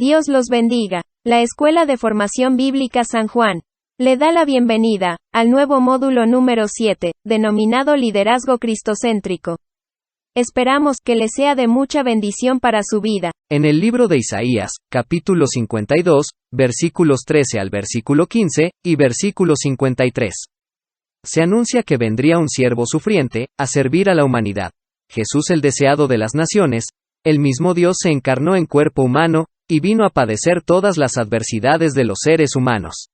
Dios los bendiga. La Escuela de Formación Bíblica San Juan le da la bienvenida al nuevo módulo número 7, denominado Liderazgo Cristocéntrico. Esperamos que le sea de mucha bendición para su vida. En el libro de Isaías, capítulo 52, versículos 13 al versículo 15, y versículo 53. Se anuncia que vendría un siervo sufriente, a servir a la humanidad. Jesús, el deseado de las naciones, el mismo Dios se encarnó en cuerpo humano, y vino a padecer todas las adversidades de los seres humanos.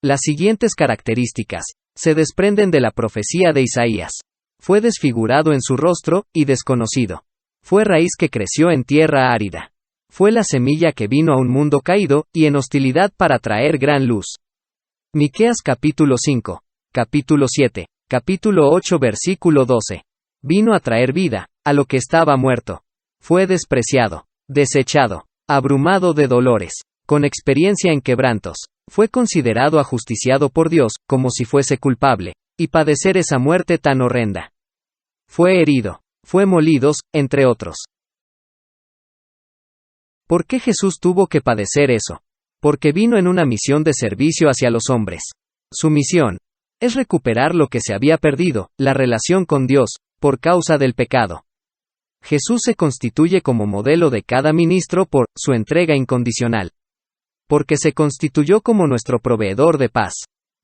Las siguientes características se desprenden de la profecía de Isaías. Fue desfigurado en su rostro, y desconocido. Fue raíz que creció en tierra árida. Fue la semilla que vino a un mundo caído, y en hostilidad para traer gran luz. Miqueas capítulo 5, capítulo 7, capítulo 8 versículo 12. Vino a traer vida a lo que estaba muerto. Fue despreciado, desechado, abrumado de dolores, con experiencia en quebrantos. Fue considerado ajusticiado por Dios, como si fuese culpable, y padecer esa muerte tan horrenda. Fue herido, fue molidos, entre otros. ¿Por qué Jesús tuvo que padecer eso? Porque vino en una misión de servicio hacia los hombres. Su misión es recuperar lo que se había perdido, la relación con Dios, por causa del pecado. Jesús se constituye como modelo de cada ministro por su entrega incondicional. Porque se constituyó como nuestro proveedor de paz.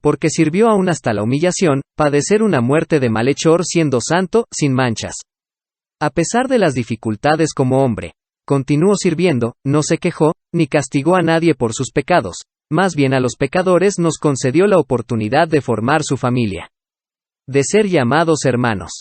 Porque sirvió aún hasta la humillación, padecer una muerte de malhechor siendo santo, sin manchas. A pesar de las dificultades como hombre, continuó sirviendo, no se quejó, ni castigó a nadie por sus pecados, más bien a los pecadores nos concedió la oportunidad de formar su familia. De ser llamados hermanos.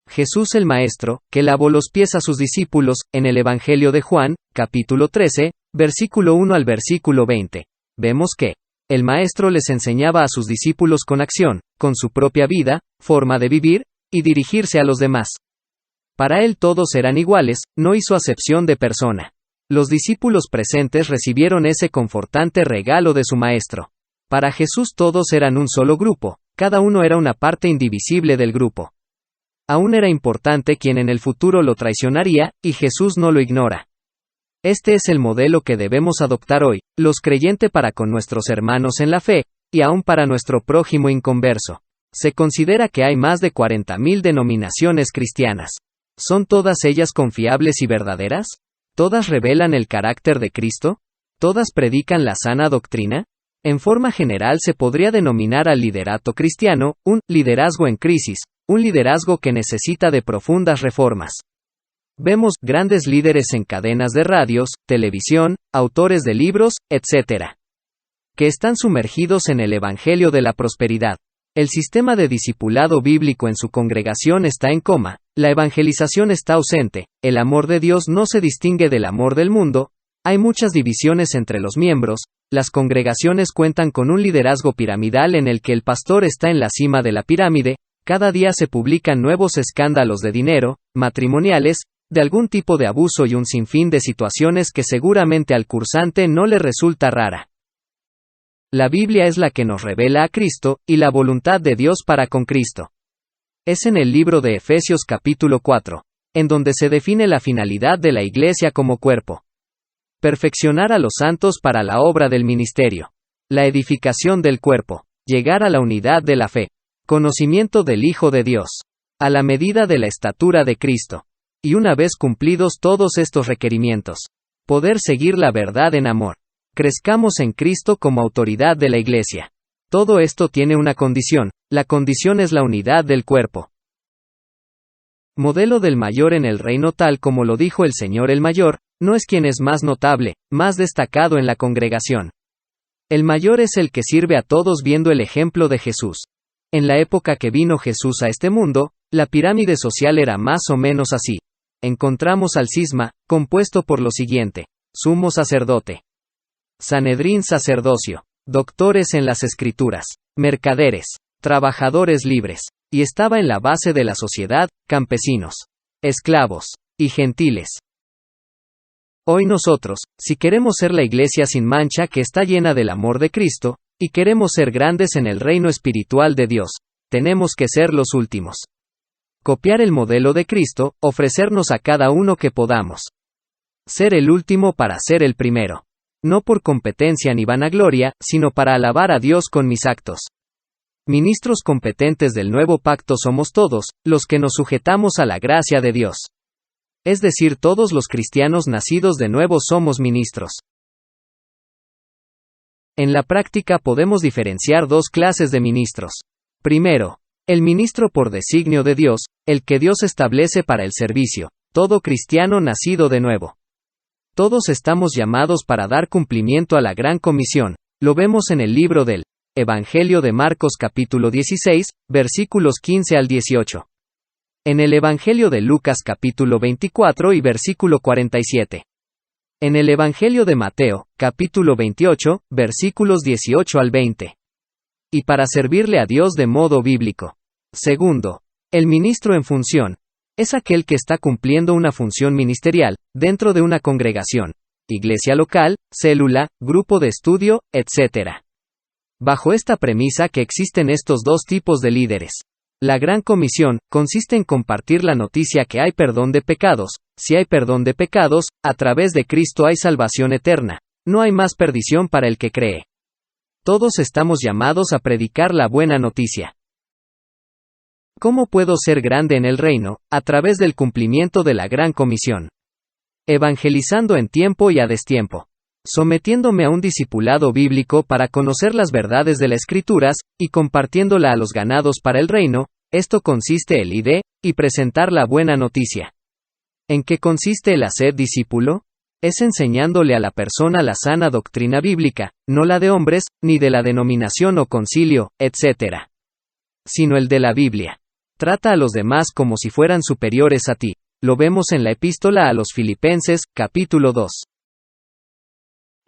Jesús el Maestro, que lavó los pies a sus discípulos, en el Evangelio de Juan, capítulo 13, versículo 1 al versículo 20. Vemos que el Maestro les enseñaba a sus discípulos con acción, con su propia vida, forma de vivir, y dirigirse a los demás. Para él todos eran iguales, no hizo acepción de persona. Los discípulos presentes recibieron ese confortante regalo de su Maestro. Para Jesús todos eran un solo grupo, cada uno era una parte indivisible del grupo. Aún era importante quien en el futuro lo traicionaría, y Jesús no lo ignora. Este es el modelo que debemos adoptar hoy, los creyentes para con nuestros hermanos en la fe, y aún para nuestro prójimo inconverso. Se considera que hay más de 40.000 denominaciones cristianas. ¿Son todas ellas confiables y verdaderas? ¿Todas revelan el carácter de Cristo? ¿Todas predican la sana doctrina? En forma general se podría denominar al liderato cristiano, un liderazgo en crisis, un liderazgo que necesita de profundas reformas. Vemos grandes líderes en cadenas de radios, televisión, autores de libros, etc. que están sumergidos en el Evangelio de la prosperidad. El sistema de discipulado bíblico en su congregación está en coma, la evangelización está ausente, el amor de Dios no se distingue del amor del mundo, hay muchas divisiones entre los miembros, las congregaciones cuentan con un liderazgo piramidal en el que el pastor está en la cima de la pirámide, cada día se publican nuevos escándalos de dinero, matrimoniales, de algún tipo de abuso y un sinfín de situaciones que seguramente al cursante no le resulta rara. La Biblia es la que nos revela a Cristo, y la voluntad de Dios para con Cristo. Es en el libro de Efesios capítulo 4, en donde se define la finalidad de la Iglesia como cuerpo. Perfeccionar a los santos para la obra del ministerio. La edificación del cuerpo. Llegar a la unidad de la fe. Conocimiento del Hijo de Dios. A la medida de la estatura de Cristo. Y una vez cumplidos todos estos requerimientos, poder seguir la verdad en amor. Crezcamos en Cristo como autoridad de la Iglesia. Todo esto tiene una condición, la condición es la unidad del cuerpo. Modelo del mayor en el reino tal como lo dijo el Señor el mayor, no es quien es más notable, más destacado en la congregación. El mayor es el que sirve a todos viendo el ejemplo de Jesús. En la época que vino Jesús a este mundo, la pirámide social era más o menos así. Encontramos al cisma, compuesto por lo siguiente: sumo sacerdote, Sanedrín sacerdocio, doctores en las escrituras, mercaderes, trabajadores libres, y estaba en la base de la sociedad, campesinos, esclavos, y gentiles. Hoy nosotros, si queremos ser la iglesia sin mancha que está llena del amor de Cristo, y queremos ser grandes en el reino espiritual de Dios, tenemos que ser los últimos. Copiar el modelo de Cristo, ofrecernos a cada uno que podamos. Ser el último para ser el primero. No por competencia ni vanagloria, sino para alabar a Dios con mis actos. Ministros competentes del nuevo pacto somos todos, los que nos sujetamos a la gracia de Dios. Es decir, todos los cristianos nacidos de nuevo somos ministros. En la práctica podemos diferenciar dos clases de ministros. Primero, el ministro por designio de Dios, el que Dios establece para el servicio, todo cristiano nacido de nuevo. Todos estamos llamados para dar cumplimiento a la gran comisión, lo vemos en el libro del Evangelio de Marcos capítulo 16, versículos 15 al 18. En el Evangelio de Lucas capítulo 24 y versículo 47. En el Evangelio de Mateo, capítulo 28, versículos 18 al 20. Y para servirle a Dios de modo bíblico. Segundo, el ministro en función. Es aquel que está cumpliendo una función ministerial, dentro de una congregación, iglesia local, célula, grupo de estudio, etc. Bajo esta premisa que existen estos dos tipos de líderes. La gran comisión, consiste en compartir la noticia que hay perdón de pecados. Si hay perdón de pecados, a través de Cristo hay salvación eterna. No hay más perdición para el que cree. Todos estamos llamados a predicar la buena noticia. ¿Cómo puedo ser grande en el reino? A través del cumplimiento de la gran comisión. Evangelizando en tiempo y a destiempo. Sometiéndome a un discipulado bíblico para conocer las verdades de las Escrituras, y compartiéndola a los ganados para el reino. Esto consiste el ID, y presentar la buena noticia. ¿En qué consiste el hacer discípulo? Es enseñándole a la persona la sana doctrina bíblica, no la de hombres, ni de la denominación o concilio, etc. Sino el de la Biblia. Trata a los demás como si fueran superiores a ti. Lo vemos en la epístola a los Filipenses, capítulo 2.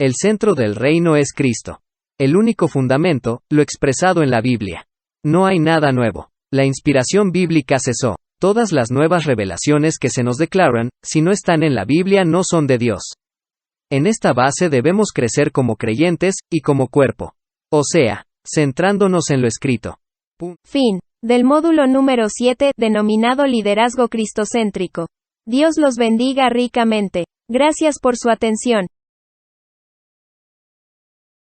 El centro del reino es Cristo. El único fundamento, lo expresado en la Biblia. No hay nada nuevo. La inspiración bíblica cesó. Todas las nuevas revelaciones que se nos declaran, si no están en la Biblia no son de Dios. En esta base debemos crecer como creyentes, y como cuerpo. O sea, centrándonos en lo escrito. Fin. Del módulo número 7, denominado Liderazgo Cristocéntrico. Dios los bendiga ricamente. Gracias por su atención.